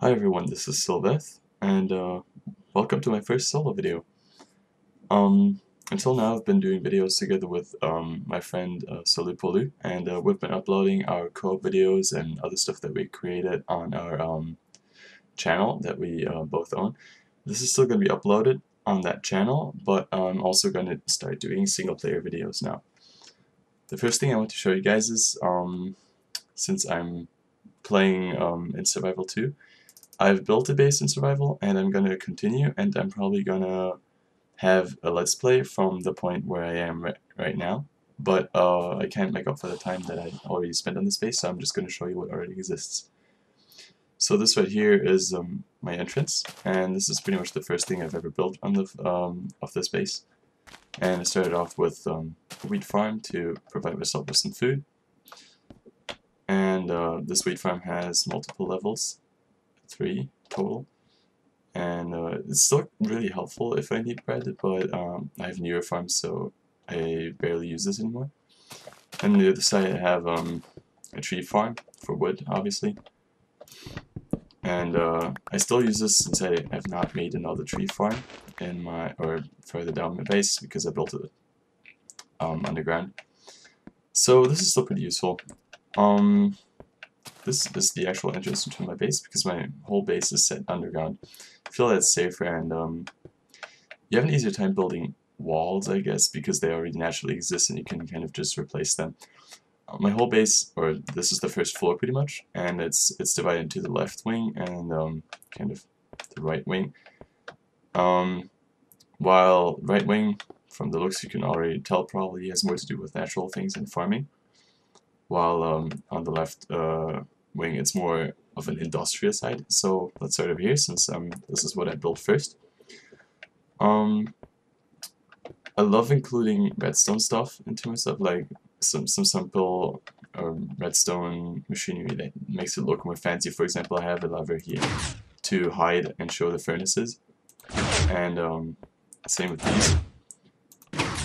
Hi everyone, this is SilVeth's, and welcome to my first solo video. Until now I've been doing videos together with my friend Solupolu, and we've been uploading our co-op videos and other stuff that we created on our channel that we both own. This is still going to be uploaded on that channel, but I'm also going to start doing single player videos now. The first thing I want to show you guys is, since I'm playing in Survival 2, I've built a base in Survival, and I'm gonna continue, and I'm probably gonna have a let's play from the point where I am right now, but I can't make up for the time that I already spent on this base, so I'm just gonna show you what already exists. So this right here is my entrance, and this is pretty much the first thing I've ever built on the of this base. And I started off with a wheat farm to provide myself with some food, and this wheat farm has multiple levels. 3 total, and it's still really helpful if I need bread, but I have newer farms, so I barely use this anymore. And on the other side I have a tree farm for wood, obviously, and I still use this since I have not made another tree farm in my, or further down my base, because I built it underground. So this is still pretty useful. This is the actual entrance into my base, because my whole base is set underground. I feel that's safer, and you have an easier time building walls, I guess, because they already naturally exist and you can kind of just replace them. My whole base, or this is the first floor pretty much, and it's divided into the left wing and kind of the right wing. While right wing, from the looks you can already tell, probably has more to do with natural things and farming, while on the left wing it's more of an industrial side. So let's start over here, since this is what I built first. I love including redstone stuff into my stuff, like some simple redstone machinery that makes it look more fancy. For example, I have a lever here to hide and show the furnaces, and same with these.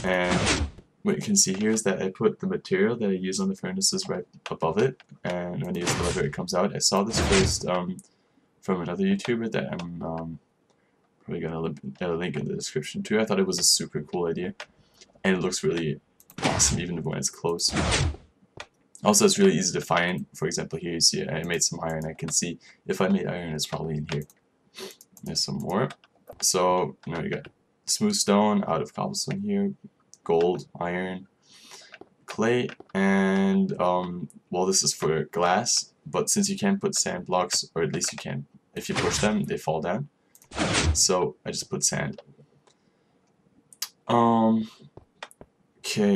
And what you can see here is that I put the material that I use on the furnaces right above it, and when I use the lever it comes out. I saw this first from another YouTuber that I'm probably going to link in the description too. I thought it was a super cool idea, and it looks really awesome even when it's close. Also, it's really easy to find. For example, here you see I made some iron. I can see if I made iron, it's probably in here. There's some more. So now you got smooth stone out of cobblestone here, gold, iron, clay, and well, this is for glass, but since you can't put sand blocks, or at least you can, if you push them they fall down, so I just put sand. Okay,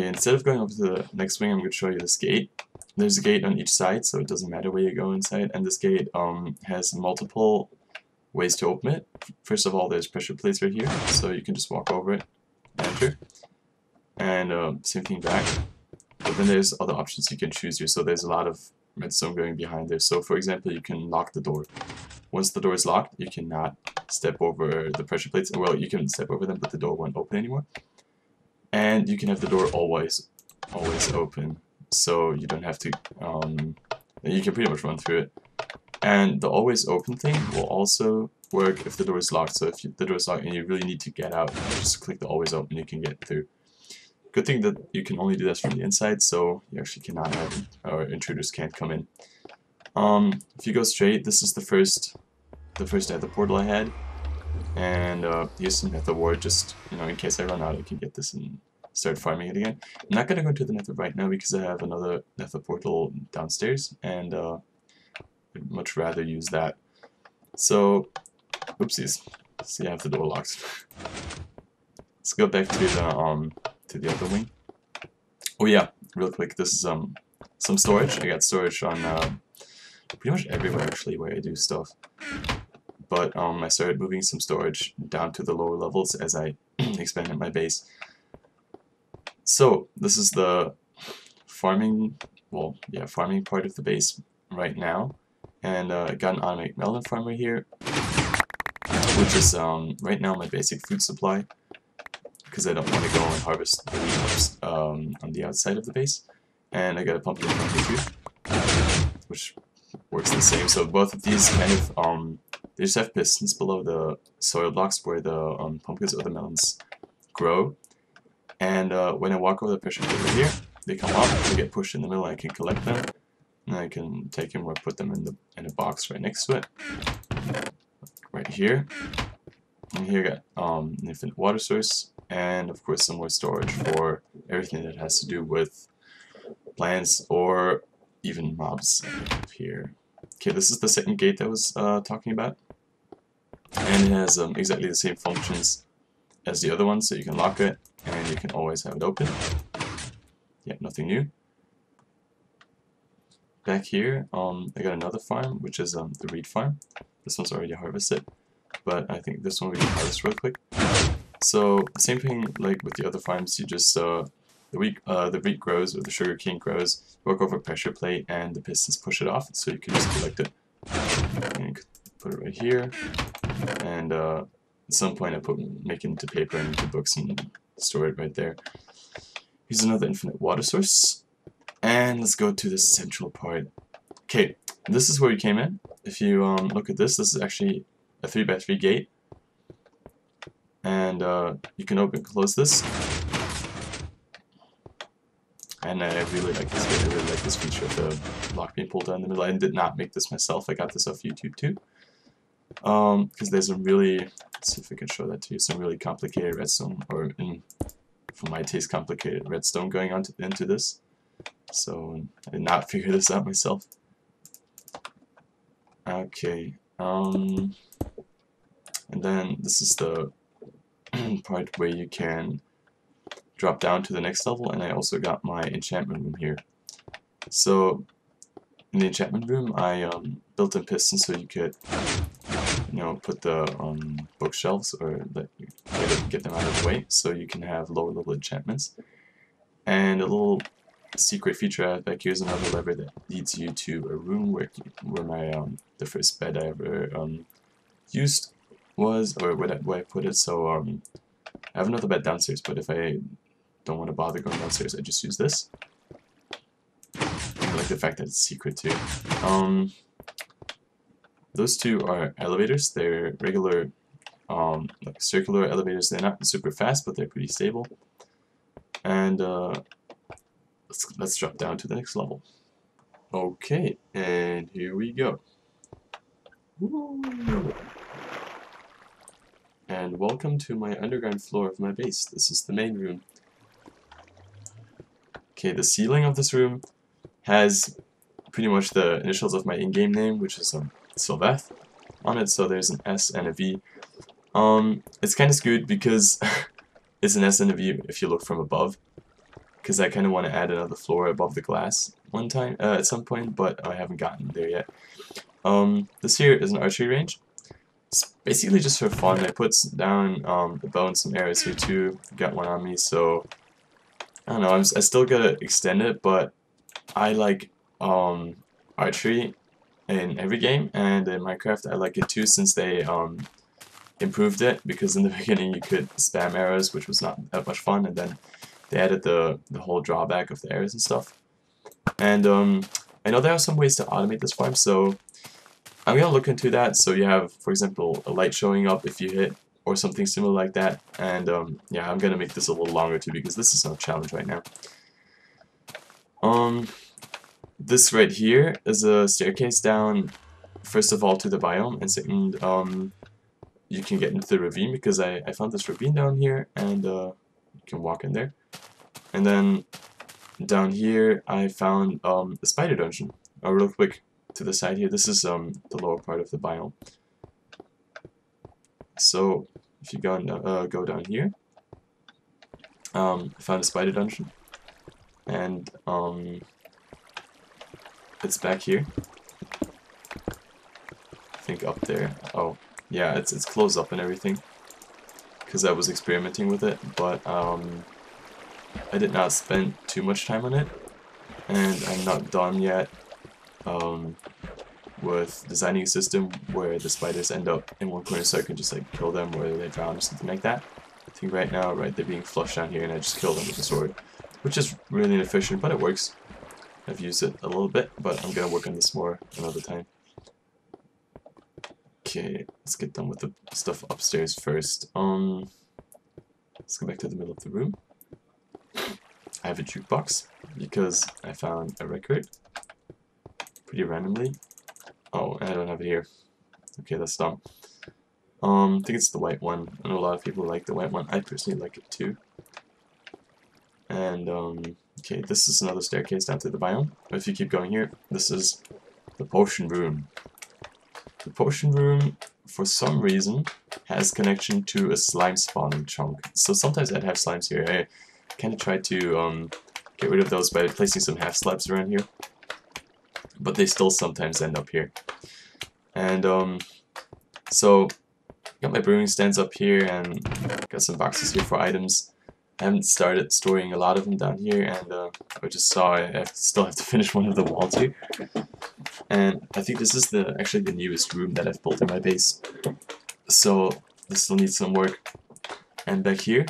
instead of going over to the next wing, I'm going to show you this gate. There's a gate on each side, so it doesn't matter where you go inside, and this gate has multiple ways to open it. First of all, there's pressure plates right here, so you can just walk over it and enter. And same thing back, but then there's other options you can choose here. So there's a lot of redstone going behind there. So for example, you can lock the door. Once the door is locked, you cannot step over the pressure plates. Well, you can step over them, but the door won't open anymore. And you can have the door always open, so you don't have to, you can pretty much run through it. And the always open thing will also work if the door is locked. So if the door is locked and you really need to get out, just click the always open, you can get through. Good thing that you can only do this from the inside, so you actually cannot have, or intruders can't come in. If you go straight, this is the first nether portal I had, and here's some nether wart, just in case I run out I can get this and start farming it again. I'm not gonna go into the nether right now because I have another nether portal downstairs, and I'd much rather use that. So, oopsies. See, I have the door locked. Let's go back to the other wing. Oh yeah, real quick, this is some storage. I got storage on pretty much everywhere actually where I do stuff. But I started moving some storage down to the lower levels as I expanded my base. So this is the farming, well, yeah, farming part of the base right now. And I got an automatic melon farmer here, which is right now my basic food supply, because I don't want to go and harvest the wheat on the outside of the base. And I got a pumpkin farmer too, which works the same. So both of these kind of They just have pistons below the soil blocks where the pumpkins or the melons grow. And when I walk over the pressure plate right here, they come up, they get pushed in the middle, I can collect them, and I can take them or put them in a box right next to it. Right here. And here I got an infinite water source, and of course some more storage for everything that has to do with plants or even mobs here. Okay, this is the second gate that I was talking about, and it has exactly the same functions as the other one, so you can lock it and you can always have it open. Yeah, nothing new. Back here, I got another farm, which is the reed farm. This one's already harvested, but I think this one we can harvest real quick. So same thing like with the other farms, you just the wheat grows or the sugar cane grows, you walk over a pressure plate and the pistons push it off, so you can just collect it. And you could put it right here, and at some point I make it into paper and into books and store it right there. Here's another infinite water source, and let's go to the central part. Okay, this is where we came in. If you look at this, this is actually a 3x3 gate, and you can open and close this. And I really like this gate. I really like this feature of the block being pulled down in the middle. I did not make this myself. I got this off YouTube too. Because there's some really, let's see if I can show that to you, some really complicated redstone, or for my taste, complicated redstone going on into this. So I did not figure this out myself. Okay, and then this is the part where you can drop down to the next level, and I also got my enchantment room here. So in the enchantment room, I built in pistons so you could, you know, put the bookshelves or get them out of the way, so you can have lower level enchantments. And a little secret feature I have back here is another lever that leads you to a room where my the first bed I ever used was, or where I put it. So I have another bed downstairs, but if I don't want to bother going downstairs, I just use this. I like the fact that it's secret too. Those two are elevators. They're regular like circular elevators. They're not super fast, but they're pretty stable. And let's drop down to the next level. Okay, and here we go. Woo! And welcome to my underground floor of my base. This is the main room. Okay, the ceiling of this room has pretty much the initials of my in-game name, which is SilVeth on it, so there's an S and a V. It's kind of screwed because it's an S and a V if you look from above, because I kind of want to add another floor above the glass at some point, but I haven't gotten there yet. This here is an archery range. It's basically just for fun. I put down a bow and some arrows here too. Got one on me, so I don't know. I still gotta extend it, but I like archery in every game, and in Minecraft I like it too, since they improved it, because in the beginning you could spam arrows, which was not that much fun, and then they added the whole drawback of the arrows and stuff. And I know there are some ways to automate this farm, so I'm gonna look into that. So you have, for example, a light showing up if you hit, or something similar like that. And yeah, I'm gonna make this a little longer too, because this is no challenge right now. This right here is a staircase down, first of all, to the biome, and second, you can get into the ravine, because I found this ravine down here, and you can walk in there. And then down here I found a spider dungeon. Real quick to the side here, this is the lower part of the biome. So if you go down here, I found a spider dungeon, and it's back here. I think up there. Oh yeah, it's closed up and everything, because I was experimenting with it, but I did not spend too much time on it, and I'm not done yet with designing a system where the spiders end up in one corner, so I can just like kill them where they drown or something like that. I think right now, they're being flushed down here, and I just kill them with a sword, which is really inefficient, but it works. I've used it a little bit, but I'm gonna work on this more another time. Okay, let's get done with the stuff upstairs first. Let's go back to the middle of the room. I have a jukebox because I found a record pretty randomly. Oh, I don't have it here. Okay, that's dumb. I think it's the white one. I know a lot of people like the white one. I personally like it too. And okay, this is another staircase down to the biome. But if you keep going here, this is the potion room. The potion room, for some reason, has connection to a slime spawning chunk. So sometimes I'd have slimes here. I kind of tried to get rid of those by placing some half slabs around here, but they still sometimes end up here. And so got my brewing stands up here and got some boxes here for items. I haven't started storing a lot of them down here, and I just saw I still have to finish one of the walls here. And I think this is actually the newest room that I've built in my base, so this still needs some work. And back here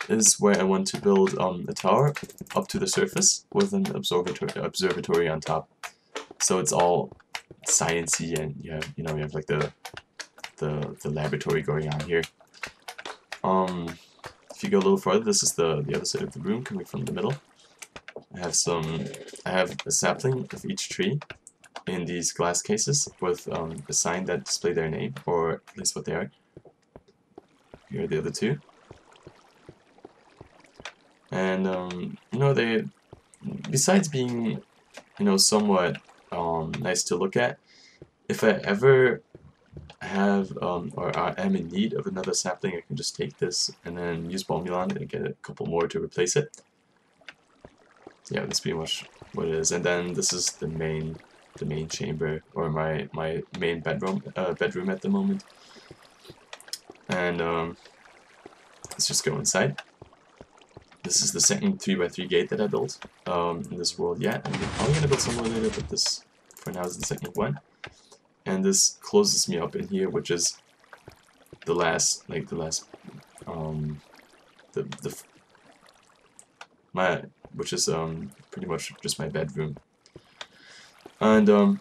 is where I want to build a tower up to the surface with an observatory on top. So it's all sciencey, and you have like the laboratory going on here. If you go a little farther, this is the other side of the room coming from the middle. I have a sapling of each tree in these glass cases with a sign that display their name, or at least what they are. Here are the other two. And they, besides being somewhat nice to look at, if I ever have or I am in need of another sapling, I can just take this and then use Bomulon and get a couple more to replace it. Yeah, that's pretty much what it is. And then this is the main chamber, or my main bedroom at the moment. And let's just go inside. This is the second 3x3 gate that I built in this world yet. I'm probably gonna build some more later, but this for now is the second one. And this closes me up in here, which is which is pretty much just my bedroom. And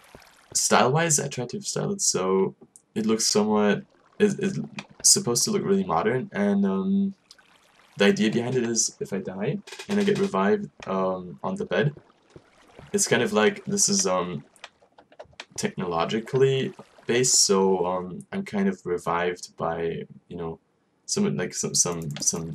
style-wise, I tried to style it so it looks somewhat it's supposed to look really modern, and the idea behind it is if I die and I get revived on the bed, it's kind of like this is technologically based, so I'm kind of revived by some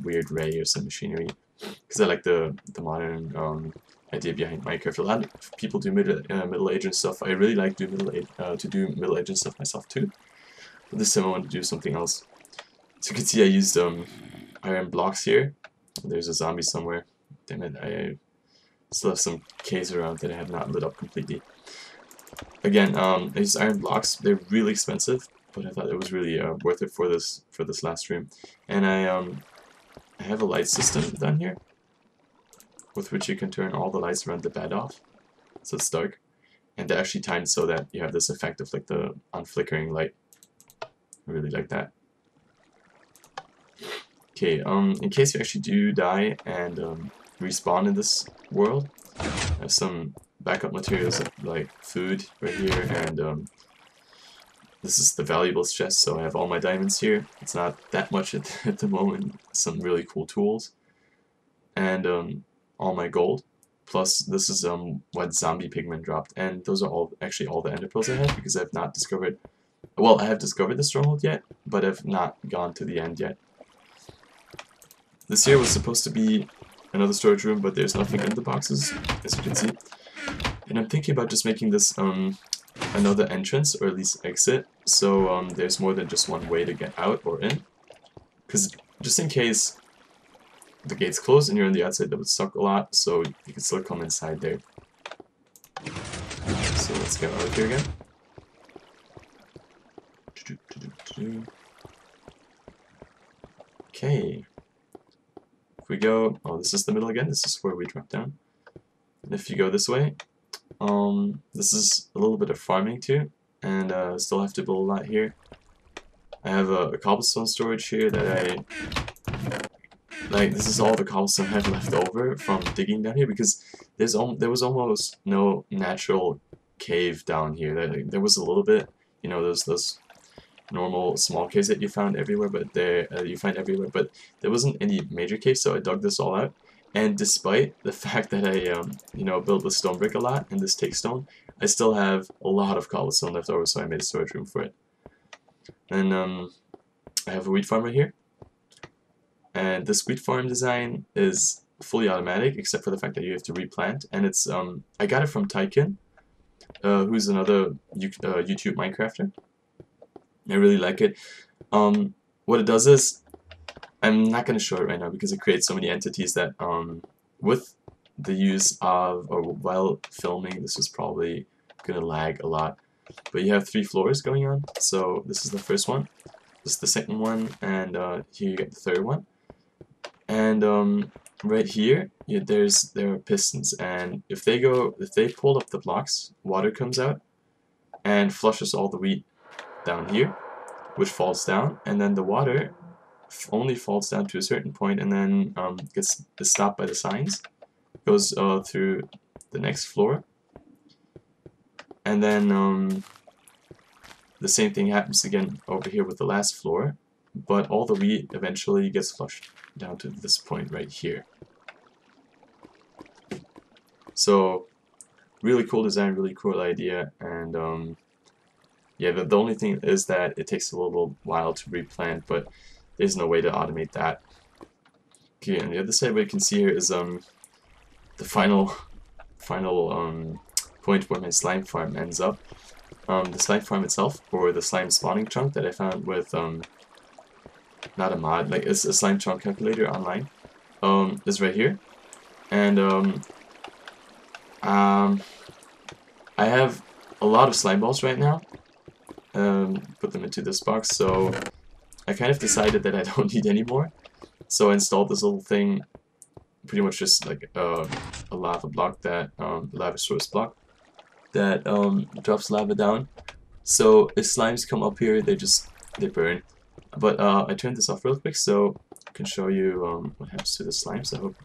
weird ray or some machinery, because I like the modern idea behind Minecraft. A lot of people do Middle Age and stuff. I really like to do Middle Age and stuff myself too, but this time I want to do something else. So you can see I used iron blocks here. There's a zombie somewhere. Damn it, I still have some caves around that I have not lit up completely. Again, I used iron blocks. They're really expensive, but I thought it was really worth it for this last room. And I have a light system down here, with which you can turn all the lights around the bed off, so it's dark. And they're actually timed so that you have this effect of like the unflickering light. I really like that. Okay, in case you actually do die and respawn in this world, I have some backup materials like food right here, and this is the valuables chest, so I have all my diamonds here. It's not that much at the moment. Some really cool tools, and all my gold. Plus, this is what zombie pigment dropped, and those are actually all the ender pearls I have, because I've not discovered. Well, I have discovered the stronghold yet, but I've not gone to the end yet. This here was supposed to be another storage room, but there's nothing in the boxes, as you can see. And I'm thinking about just making this another entrance, or at least exit, so there's more than just one way to get out or in. Because just in case the gate's closed and you're on the outside, that would suck a lot, so you can still come inside there. So let's get out of here again. Okay. If we go, oh, this is the middle again, this is where we drop down. And if you go this way, this is a little bit of farming too, and still have to build a lot here. I have a cobblestone storage here that this is all the cobblestone I have left over from digging down here, because there was almost no natural cave down here. There was a little bit, those normal small caves that you find everywhere, but there wasn't any major caves, so I dug this all out. And despite the fact that I you know, built with stone brick a lot and this takes stone, I still have a lot of cobblestone left over, so I made a storage room for it. And I have a wheat farm right here, and this wheat farm design is fully automatic except for the fact that you have to replant, and it's I got it from Tycoon, who's another YouTube Minecrafter. I really like it. What it does is, I'm not going to show it right now because it creates so many entities that with the use of, or while filming, this is probably going to lag a lot. But you have 3 floors going on, so this is the first one, this is the second one, and here you get the third one. And right here, there are pistons, and if they pull up the blocks, water comes out and flushes all the wheat down here, which falls down, and then the water only falls down to a certain point, and then gets stopped by the signs, goes through the next floor, and then the same thing happens again over here with the last floor, but all the wheat eventually gets flushed down to this point right here. So really cool design, really cool idea, and yeah, the only thing is that it takes a little while to replant, but there's no way to automate that. Okay, on the other side, what you can see here is the final point where my slime farm ends up. The slime farm itself, or the slime spawning chunk that I found with not a mod, like it's a slime chunk calculator online, is right here, and I have a lot of slime balls right now. Put them into this box, so I kind of decided that I don't need any more. So I installed this little thing, pretty much just like a lava block that lava source block that drops lava down. So if slimes come up here, they burn. But I turned this off real quick so I can show you what happens to the slimes. I hope.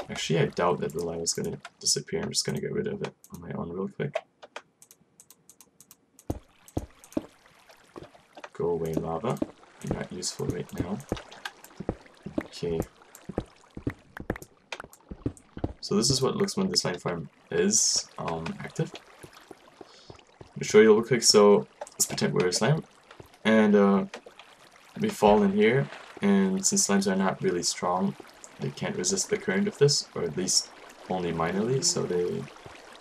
Actually, I doubt that the lava is gonna disappear. I'm just gonna get rid of it on my own real quick. Go away, lava. You're not useful right now. Okay. So this is what it looks when the slime farm is active. I'll show you real quick. So let's pretend we're a slime, and we fall in here. And since slimes are not really strong, they can't resist the current of this, or at least only minorly. So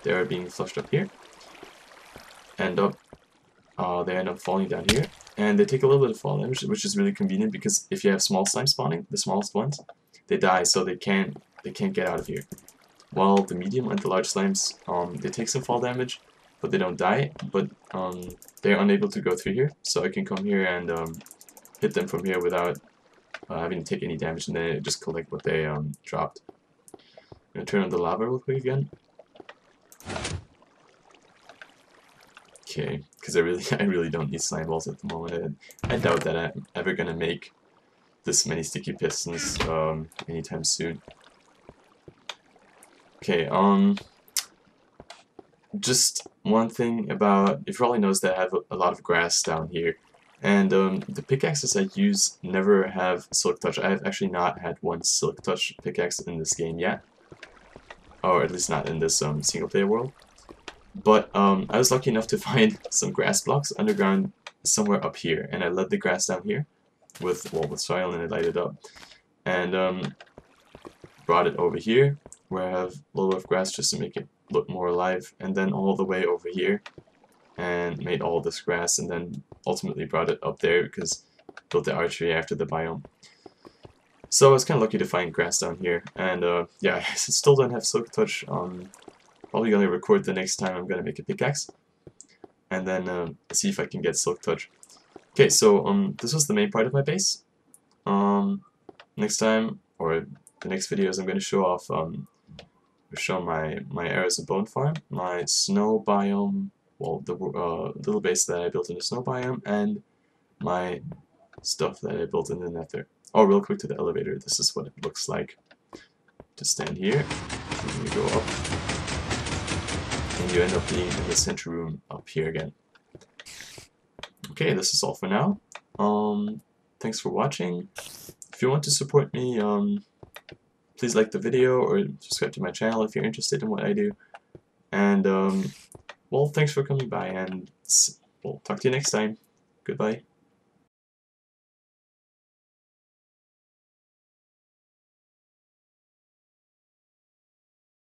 they are being flushed up here. They end up falling down here. And they take a little bit of fall damage, which is really convenient because if you have small slime spawning, the smallest ones, they die, so they can't get out of here. While the medium and the large slimes, they take some fall damage, but they don't die. But they're unable to go through here, so I can come here and hit them from here without having to take any damage, and then just collect what they dropped. I'm gonna turn on the lava real quick again. Okay, because I really don't need slime balls at the moment. I doubt that I'm ever gonna make this many sticky pistons anytime soon. Okay, just one thing about, you probably noticed that I have a lot of grass down here, and the pickaxes I use never have silk touch. I have actually not had one silk touch pickaxe in this game yet, or at least not in this single player world. But I was lucky enough to find some grass blocks underground somewhere up here, and I led the grass down here with soil, and I lighted it up, and brought it over here where I have a little bit of grass just to make it look more alive, and then all the way over here and made all this grass, and then ultimately brought it up there because I built the archery after the biome. So I was kind of lucky to find grass down here, and yeah, I still don't have silk touch. Probably gonna record the next time I'm gonna make a pickaxe, and then see if I can get silk touch. Okay, so this was the main part of my base. Next time, or the next videos, I'm gonna show off show my areas of bone farm, my snow biome, well, the little base that I built in the snow biome, and my stuff that I built in the nether. Oh, real quick to the elevator. This is what it looks like. Just stand here, and you go up. And you end up being in the center room up here again. Okay, this is all for now. Thanks for watching. If you want to support me, please like the video or subscribe to my channel if you're interested in what I do. And, well, thanks for coming by, and we'll talk to you next time. Goodbye.